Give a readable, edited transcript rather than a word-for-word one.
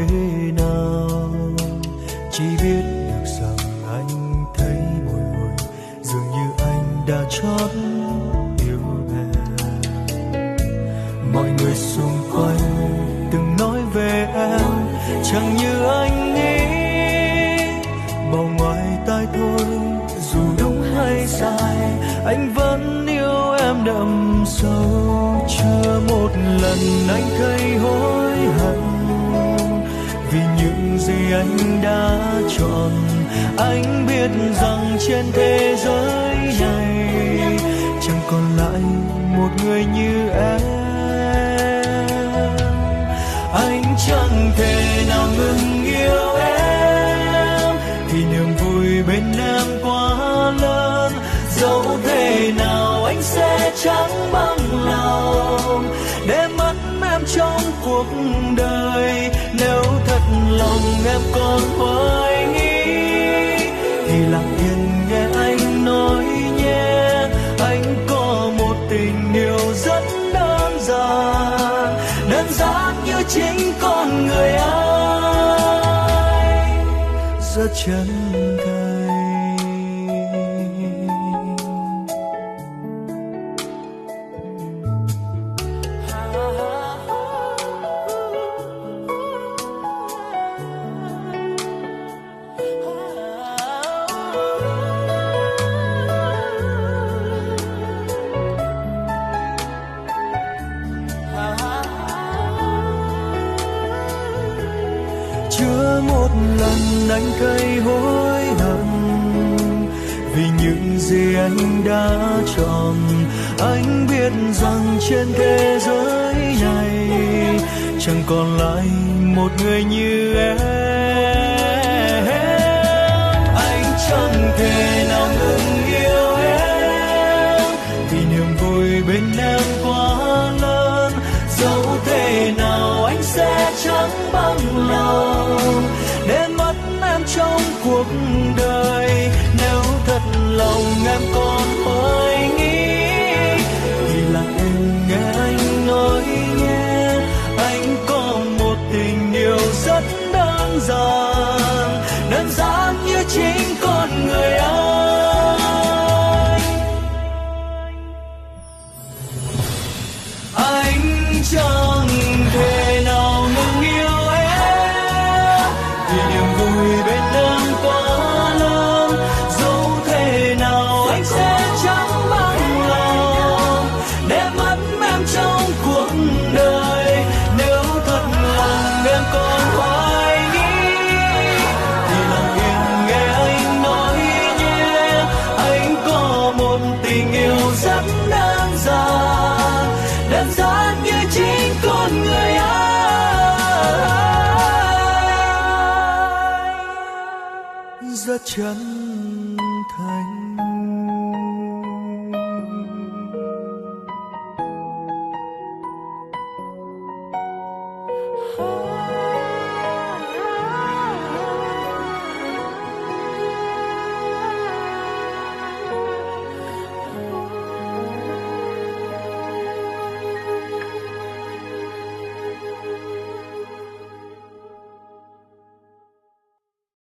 thế nào, chỉ biết được rằng anh thấy bồi hồi, dường như anh đã chót yêu em. Mọi người xung quanh từng nói về em chẳng như anh nghĩ, bỏ ngoài tai thôi. Dù đúng hay sai, anh vẫn yêu em đậm sâu. Chưa một lần anh thấy hối hận vì những gì anh đã chọn. Anh biết rằng trên thế giới này chẳng còn lại một người như em. Anh chẳng thể nào ngừng yêu em vì niềm vui bên em quá lớn. Dẫu thế nào anh sẽ chẳng bằng lòng để mất em trong cuộc đời. Nếu thật lòng em còn hoài nghi thì lặng yên nghe anh nói nhé. Anh có một tình yêu rất đơn giản như chính con người anh, rất chân thành. Chưa một lần anh thấy hối hận vì những gì anh đã chọn. Anh biết rằng trên thế giới này chẳng còn lại một người như em. Anh chẳng thể nào ngừng yêu em vì niềm vui bên em quá lớn. Dẫu thế nào anh sẽ chẳng bằng lòng để mất em trong cuộc đời. Nếu thật lòng em còn hoài nghi thì lặng em nghe anh nói nhé. Anh có một tình yêu rất đơn giản như chính con người anh. Anh chẳng thể nào ngừng yêu em vì niềm vui bên em quá lớn. Dẫu thế nào anh sẽ chẳng bằng lòng để mất em trong cuộc đời. Nếu thật lòng em còn hoài nghi thì lặng yên nghe anh nói nhé. Anh có một tình yêu rất đơn giản như chính con người anh, rất chân